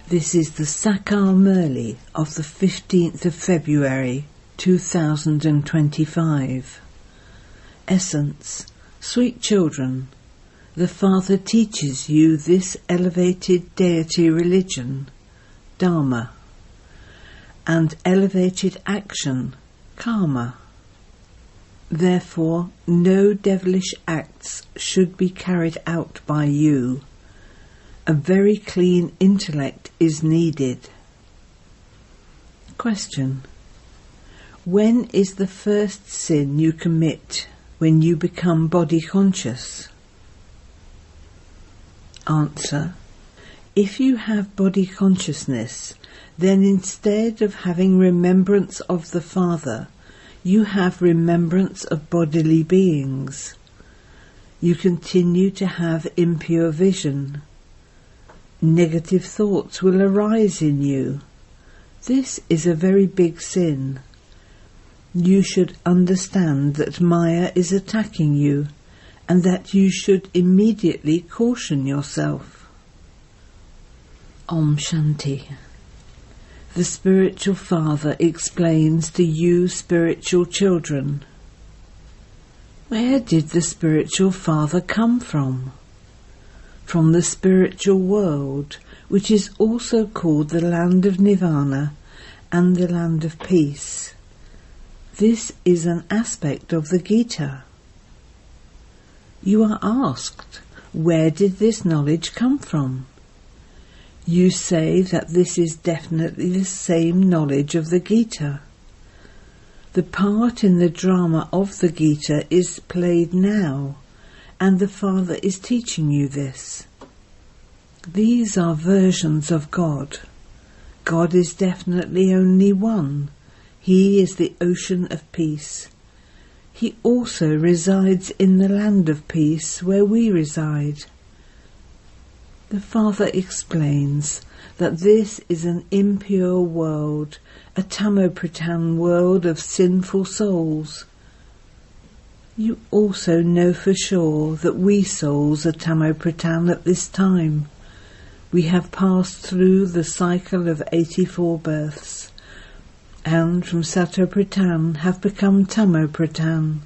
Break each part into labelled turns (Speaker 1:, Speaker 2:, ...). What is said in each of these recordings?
Speaker 1: This is the Sakar Murli of the 15th of February 2025. Essence. Sweet children, the Father teaches you this elevated deity religion, Dharma, and elevated action, Karma. Therefore, no devilish acts should be carried out by you. A very clean intellect is needed. Question. When is the first sin you commit when you become body conscious? Answer. If you have body consciousness, then instead of having remembrance of the Father, you have remembrance of bodily beings. You continue to have impure vision. Negative thoughts will arise in you. This is a very big sin. You should understand that Maya is attacking you and that you should immediately caution yourself. Om Shanti. The Spiritual Father explains to you spiritual children. Where did the Spiritual Father come from? From the spiritual world, which is also called the land of Nirvana and the land of peace. This is an aspect of the Gita. You are asked, where did this knowledge come from? You say that this is definitely the same knowledge of the Gita. The part in the drama of the Gita is played now, and the Father is teaching you this. These are versions of God. God is definitely only one. He is the ocean of peace. He also resides in the land of peace where we reside. The Father explains that this is an impure world, a Tamopratan world of sinful souls. You also know for sure that we souls are Tamopratan at this time. We have passed through the cycle of 84 births, and from Satopratan have become Tamopratan.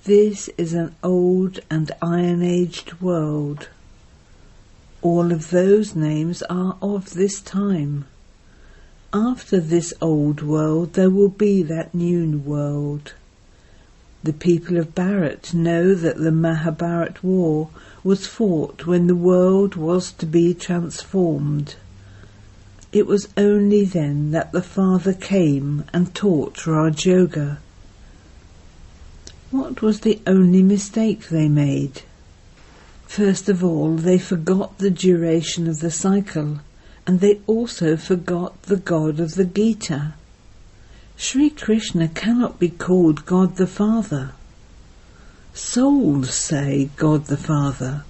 Speaker 1: This is an old and iron-aged world. All of those names are of this time. After this old world there will be that new world. The people of Bharat know that the Mahabharat war was fought when the world was to be transformed. It was only then that the Father came and taught Raj Yoga. What was the only mistake they made? First of all, they forgot the duration of the cycle, and they also forgot the God of the Gita. Sri Krishna cannot be called God the Father. Souls say God the Father,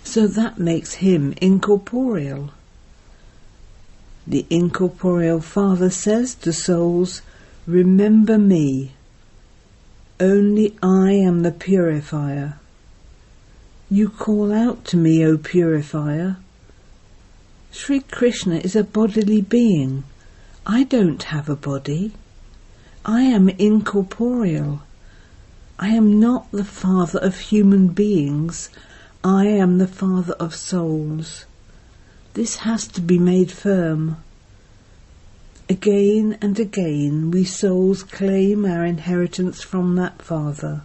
Speaker 1: so that makes him incorporeal. The incorporeal Father says to souls, remember me. Only I am the purifier. You call out to me, O purifier. Sri Krishna is a bodily being. I don't have a body. I am incorporeal. I am not the Father of human beings. I am the Father of souls. This has to be made firm. Again and again we souls claim our inheritance from that Father.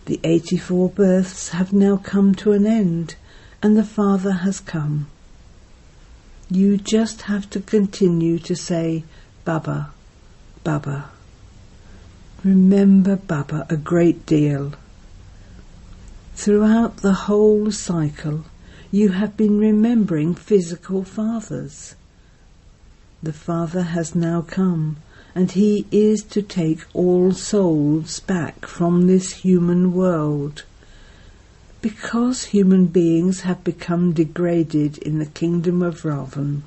Speaker 1: The 84 births have now come to an end, and the Father has come. You just have to continue to say, Baba, Baba. Remember Baba a great deal. Throughout the whole cycle, you have been remembering physical fathers. The Father has now come, and he is to take all souls back from this human world. Because human beings have become degraded in the kingdom of Ravan.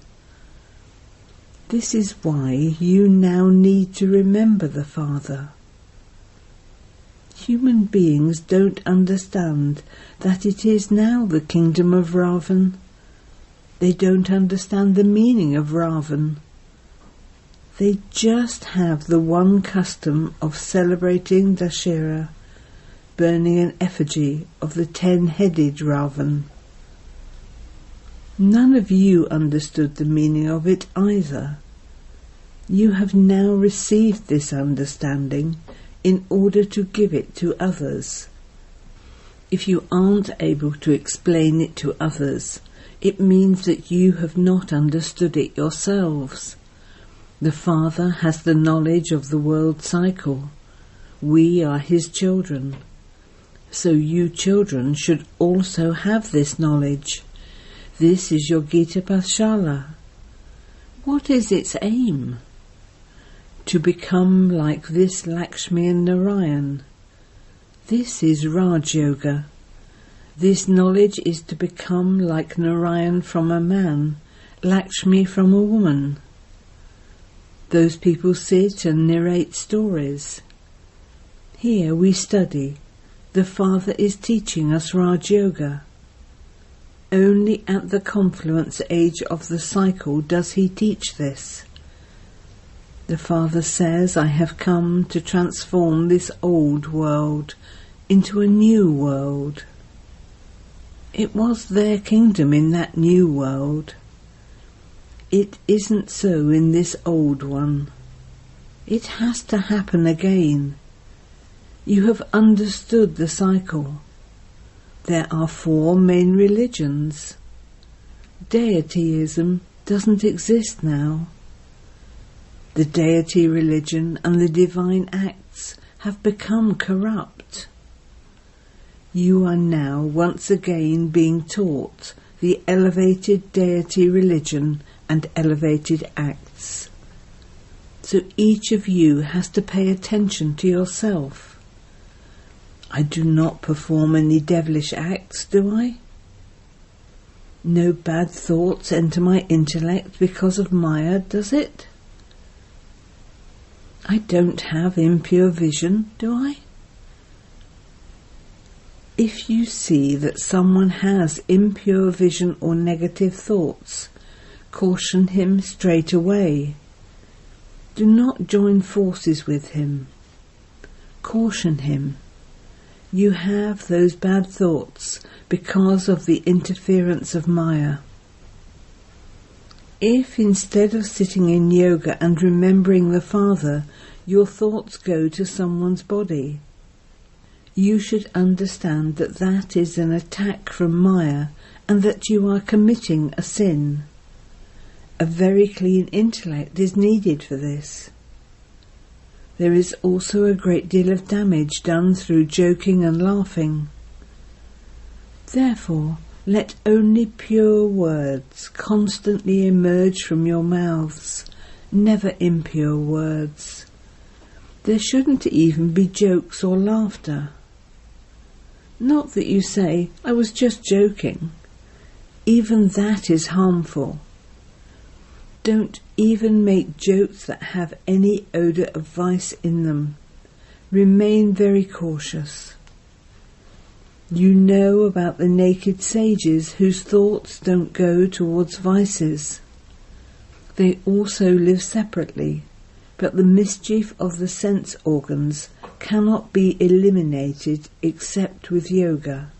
Speaker 1: This is why you now need to remember the Father. Human beings don't understand that it is now the kingdom of Ravan. They don't understand the meaning of Ravan. They just have the one custom of celebrating Dashera, burning an effigy of the 10-headed Ravan. None of you understood the meaning of it either. You have now received this understanding in order to give it to others. If you aren't able to explain it to others, it means that you have not understood it yourselves. The Father has the knowledge of the world cycle. We are his children. So you children should also have this knowledge. This is your Gita Pathshala. What is its aim? To become like this Lakshmi and Narayan. This is Raj Yoga. This knowledge is to become like Narayan from a man, Lakshmi from a woman. Those people sit and narrate stories. Here we study. The Father is teaching us Raj Yoga. Only at the confluence age of the cycle does he teach this. The Father says, I have come to transform this old world into a new world. It was their kingdom in that new world. It isn't so in this old one. It has to happen again. You have understood the cycle. There are 4 main religions. Deityism doesn't exist now. The deity religion and the divine acts have become corrupt. You are now once again being taught the elevated deity religion and elevated acts. So each of you has to pay attention to yourself. I do not perform any devilish acts, do I? No bad thoughts enter my intellect because of Maya, does it? I don't have impure vision, do I? If you see that someone has impure vision or negative thoughts, caution him straight away. Do not join forces with him. Caution him. You have those bad thoughts because of the interference of Maya. If instead of sitting in yoga and remembering the Father, your thoughts go to someone's body, you should understand that that is an attack from Maya and that you are committing a sin. A very clean intellect is needed for this. There is also a great deal of damage done through joking and laughing. Therefore, let only pure words constantly emerge from your mouths, never impure words. There shouldn't even be jokes or laughter. Not that you say, I was just joking. Even that is harmful. Don't even make jokes that have any odour of vice in them. Remain very cautious. You know about the naked sages whose thoughts don't go towards vices. They also live separately, but the mischief of the sense organs cannot be eliminated except with yoga.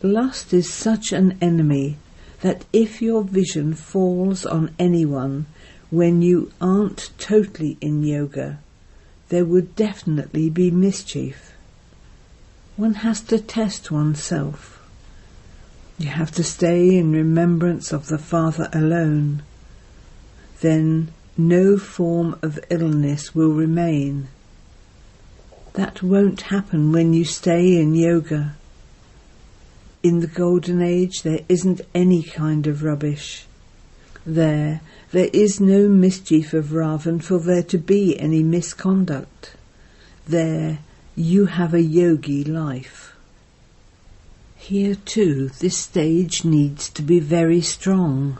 Speaker 1: Lust is such an enemy that if your vision falls on anyone when you aren't totally in yoga, there would definitely be mischief. One has to test oneself. You have to stay in remembrance of the Father alone. Then no form of illness will remain. That won't happen when you stay in yoga. In the Golden Age there isn't any kind of rubbish. There is no mischief of Ravan for there to be any misconduct. There you have a yogi life. Here too this stage needs to be very strong.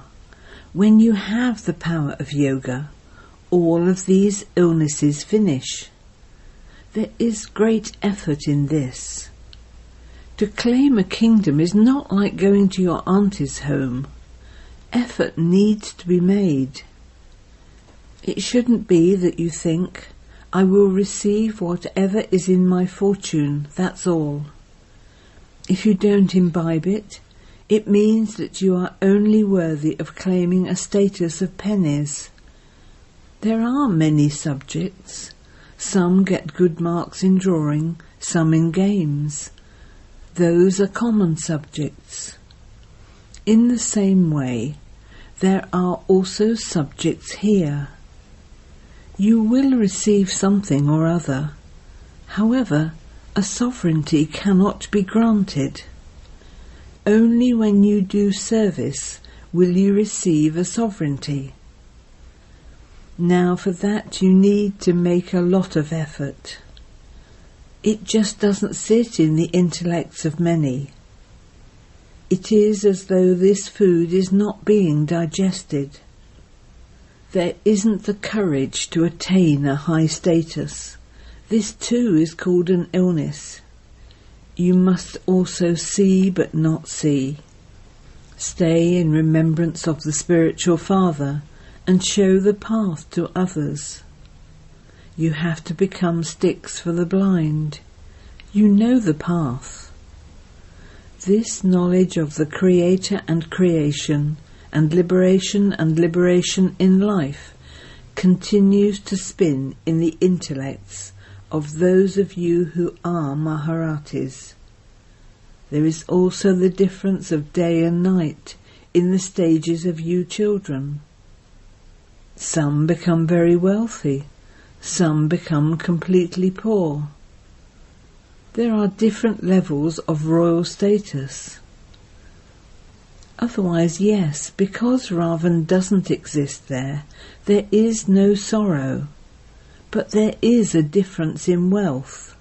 Speaker 1: When you have the power of yoga, all of these illnesses finish. There is great effort in this. To claim a kingdom is not like going to your auntie's home. Effort needs to be made. It shouldn't be that you think, I will receive whatever is in my fortune, that's all. If you don't imbibe it, it means that you are only worthy of claiming a status of pennies. There are many subjects. Some get good marks in drawing, some in games. Those are common subjects. In the same way, there are also subjects here. You will receive something or other. However, a sovereignty cannot be granted. Only when you do service will you receive a sovereignty. Now for that you need to make a lot of effort. It just doesn't sit in the intellects of many. It is as though this food is not being digested. There isn't the courage to attain a high status. This too is called an illness. You must also see but not see. Stay in remembrance of the spiritual father and show the path to others. You have to become sticks for the blind. You know the path. This knowledge of the Creator and creation and liberation in life continues to spin in the intellects of those of you who are Maharatis. There is also the difference of day and night in the stages of you children. Some become very wealthy, some become completely poor. There are different levels of royal status. Otherwise, yes, because Ravan doesn't exist there is no sorrow. But there is a difference in wealth.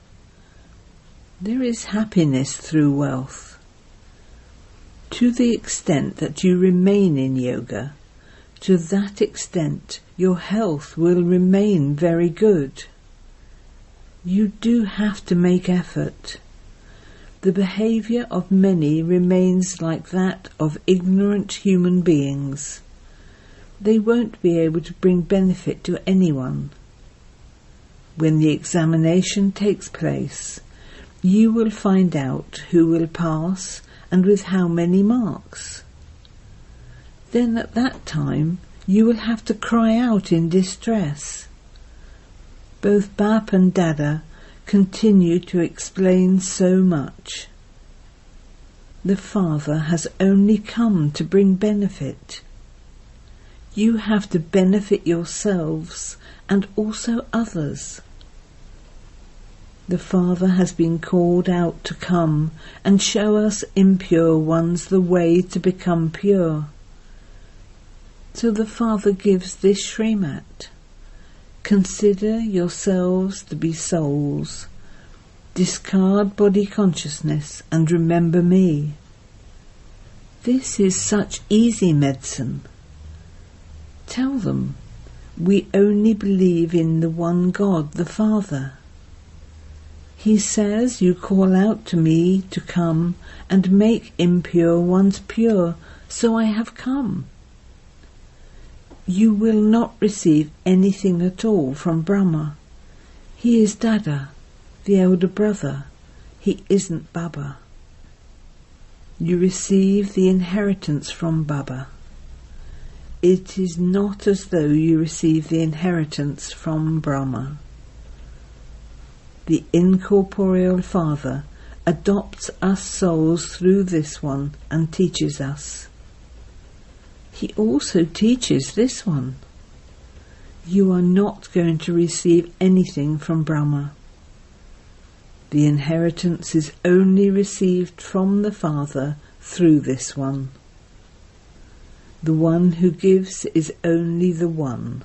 Speaker 1: There is happiness through wealth. To the extent that you remain in yoga, to that extent your health will remain very good. You do have to make effort. The behaviour of many remains like that of ignorant human beings. They won't be able to bring benefit to anyone. When the examination takes place, you will find out who will pass and with how many marks. Then at that time you will have to cry out in distress. Both Bap and Dada continue to explain so much. The Father has only come to bring benefit. You have to benefit yourselves and also others. The Father has been called out to come and show us impure ones the way to become pure. So the Father gives this Srimat. Consider yourselves to be souls. Discard body consciousness and remember me. This is such easy medicine. Tell them, we only believe in the one God, the Father. He says, you call out to me to come and make impure ones pure, so I have come. You will not receive anything at all from Brahma. He is Dada, the elder brother. He isn't Baba. You receive the inheritance from Baba. It is not as though you receive the inheritance from Brahma. The incorporeal Father adopts us souls through this one and teaches us. He also teaches this one. You are not going to receive anything from Brahma. The inheritance is only received from the Father through this one. The one who gives is only the one.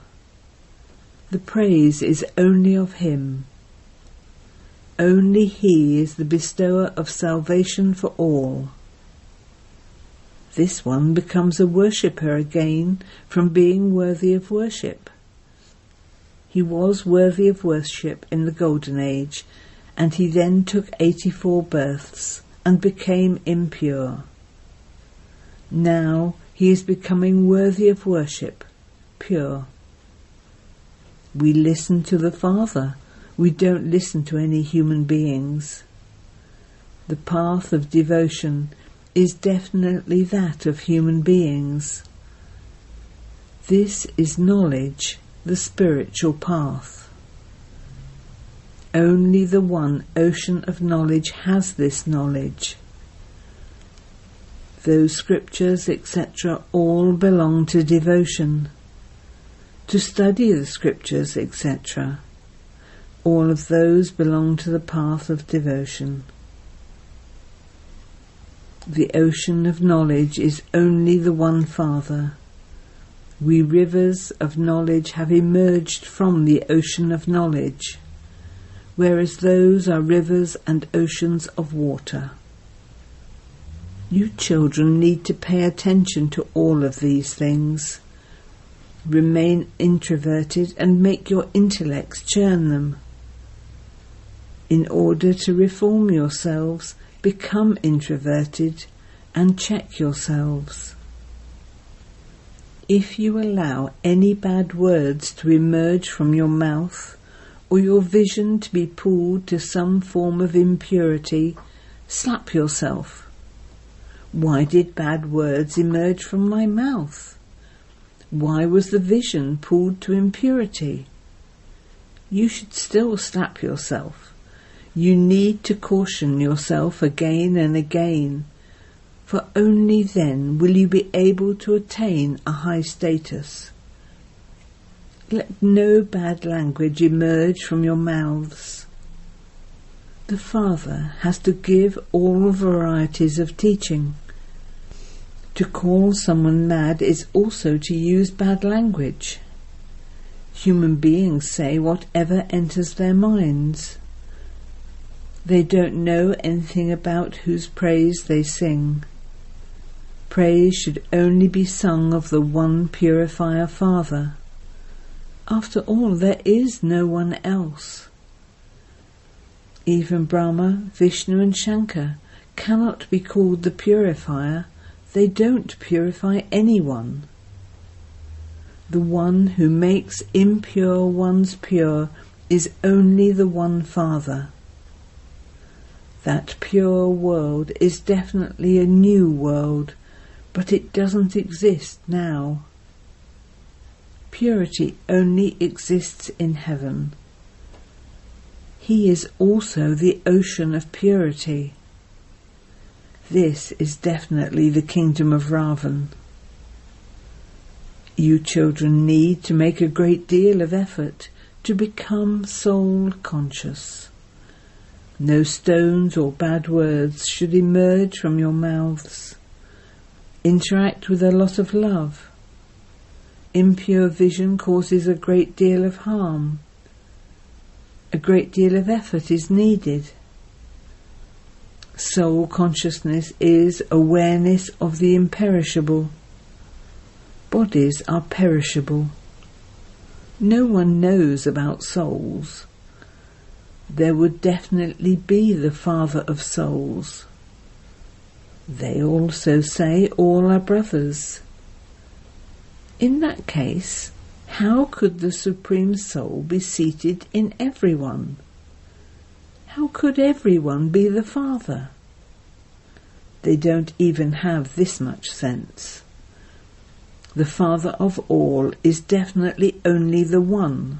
Speaker 1: The praise is only of him. Only he is the bestower of salvation for all. This one becomes a worshipper again from being worthy of worship. He was worthy of worship in the Golden Age, and he then took 84 births and became impure. Now he is becoming worthy of worship, pure. We listen to the Father. We don't listen to any human beings. The path of devotion is definitely that of human beings. This is knowledge, the spiritual path. Only the one ocean of knowledge has this knowledge. Those scriptures, etc., all belong to devotion. To study the scriptures, etc., all of those belong to the path of devotion. The ocean of knowledge is only the one Father. We rivers of knowledge have emerged from the ocean of knowledge, whereas those are rivers and oceans of water. You children need to pay attention to all of these things. Remain introverted and make your intellects churn them. In order to reform yourselves, become introverted and check yourselves. If you allow any bad words to emerge from your mouth, or your vision to be pulled to some form of impurity, slap yourself. Why did bad words emerge from my mouth? Why was the vision pulled to impurity? You should still slap yourself. You need to caution yourself again and again, for only then will you be able to attain a high status. Let no bad language emerge from your mouths. The Father has to give all varieties of teaching. To call someone mad is also to use bad language. Human beings say whatever enters their minds. They don't know anything about whose praise they sing. Praise should only be sung of the one purifier Father. After all, there is no one else. Even Brahma, Vishnu and Shankar cannot be called the purifier. They don't purify anyone. The one who makes impure ones pure is only the one Father. That pure world is definitely a new world, but it doesn't exist now. Purity only exists in heaven. He is also the ocean of purity. This is definitely the kingdom of Ravan. You children need to make a great deal of effort to become soul conscious. No stones or bad words should emerge from your mouths. Interact with a lot of love. Impure vision causes a great deal of harm. A great deal of effort is needed. Soul consciousness is awareness of the imperishable. Bodies are perishable. No one knows about souls. There would definitely be the Father of souls. They also say all are brothers. In that case, how could the Supreme Soul be seated in everyone? How could everyone be the Father? They don't even have this much sense. The Father of all is definitely only the one.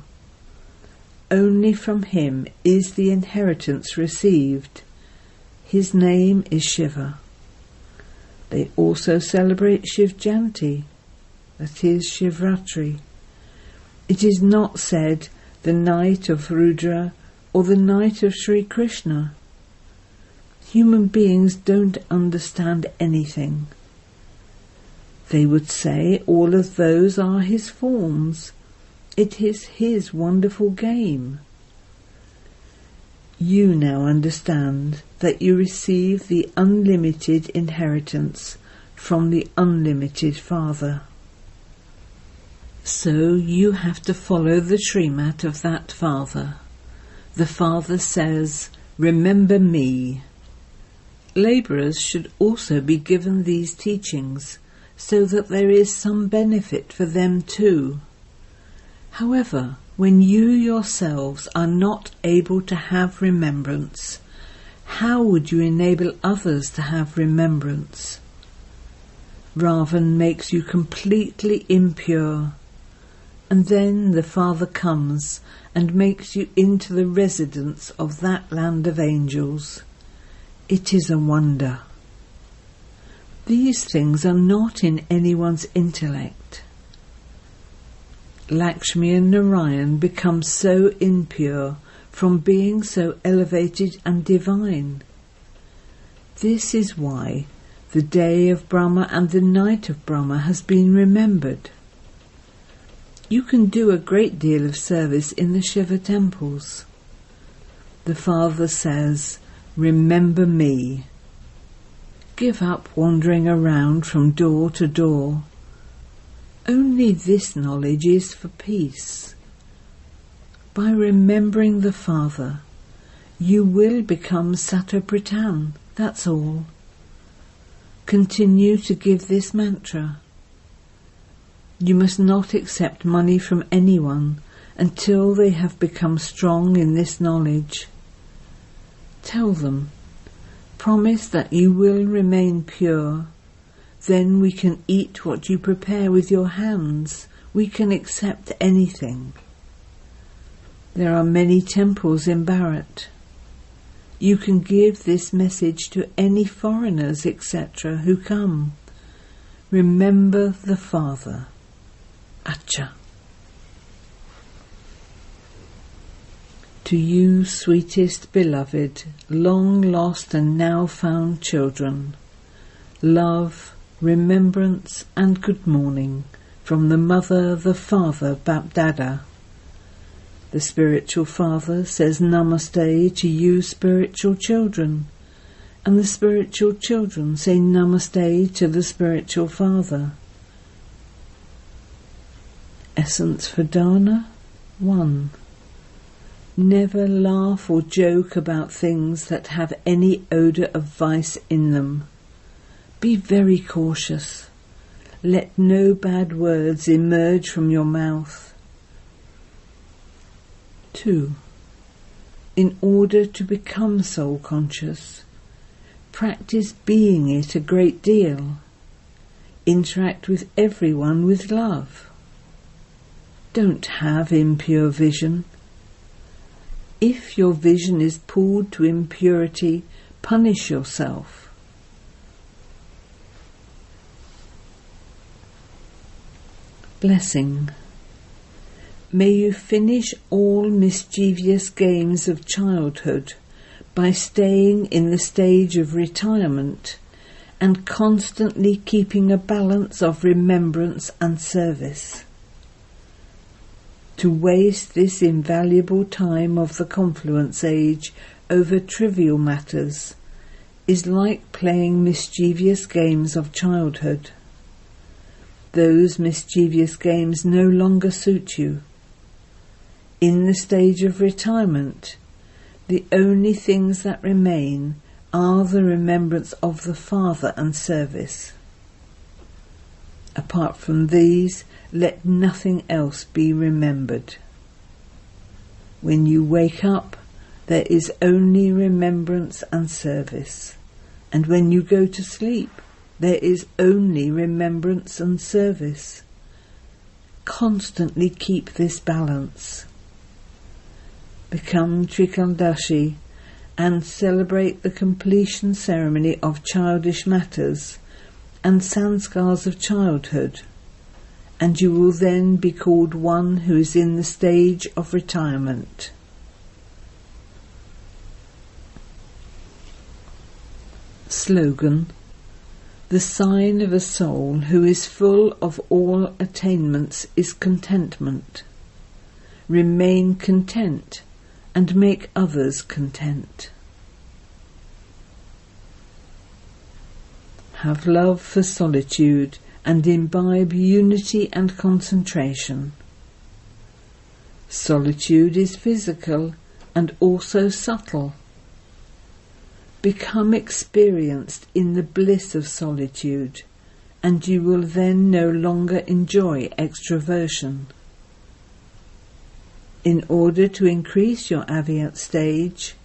Speaker 1: Only from him is the inheritance received. His name is Shiva. They also celebrate Shiv Jayanti, that is Shivratri. It is not said the night of Rudra or the night of Sri Krishna. Human beings don't understand anything. They would say all of those are his forms. It is his wonderful game. You now understand that you receive the unlimited inheritance from the unlimited Father. So you have to follow the Srimat of that Father. The Father says, "Remember me." Labourers should also be given these teachings, so that there is some benefit for them too. However, when you yourselves are not able to have remembrance, how would you enable others to have remembrance? Ravan makes you completely impure, and then the Father comes and makes you into the residence of that land of angels. It is a wonder. These things are not in anyone's intellect. Lakshmi and Narayan become so impure from being so elevated and divine. This is why the day of Brahma and the night of Brahma has been remembered. You can do a great deal of service in the Shiva temples. The Father says, "Remember me." Give up wandering around from door to door. Only this knowledge is for peace. By remembering the Father, you will become Satopritan, that's all. Continue to give this mantra. You must not accept money from anyone until they have become strong in this knowledge. Tell them, promise that you will remain pure. Then we can eat what you prepare with your hands. We can accept anything. There are many temples in Bharat. You can give this message to any foreigners, etc., who come. Remember the Father. Acha. To you, sweetest beloved, long lost and now found children, love, remembrance and good morning from the Mother, the Father, Bapdada. The spiritual Father says Namaste to you spiritual children, and the spiritual children say Namaste to the spiritual Father. Essence for Dana 1. Never laugh or joke about things that have any odour of vice in them. Be very cautious. Let no bad words emerge from your mouth. 2. In order to become soul conscious, practice being it a great deal. Interact with everyone with love. Don't have impure vision. If your vision is pulled to impurity, punish yourself. Blessing. May you finish all mischievous games of childhood by staying in the stage of retirement and constantly keeping a balance of remembrance and service. To waste this invaluable time of the confluence age over trivial matters is like playing mischievous games of childhood. Those mischievous games no longer suit you. In the stage of retirement, the only things that remain are the remembrance of the Father and service. Apart from these, let nothing else be remembered. When you wake up, there is only remembrance and service, and when you go to sleep, there is only remembrance and service. Constantly keep this balance. Become Trikaldashi and celebrate the completion ceremony of childish matters and sanskars of childhood, and you will then be called one who is in the stage of retirement. Slogan. The sign of a soul who is full of all attainments is contentment. Remain content and make others content. Have love for solitude and imbibe unity and concentration. Solitude is physical and also subtle. Become experienced in the bliss of solitude and you will then no longer enjoy extroversion. In order to increase your avyat stage,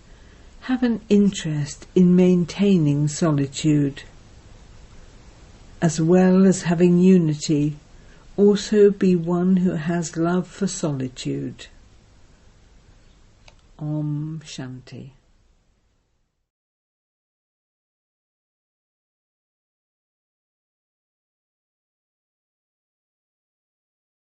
Speaker 1: have an interest in maintaining solitude. As well as having unity, also be one who has love for solitude. Om Shanti.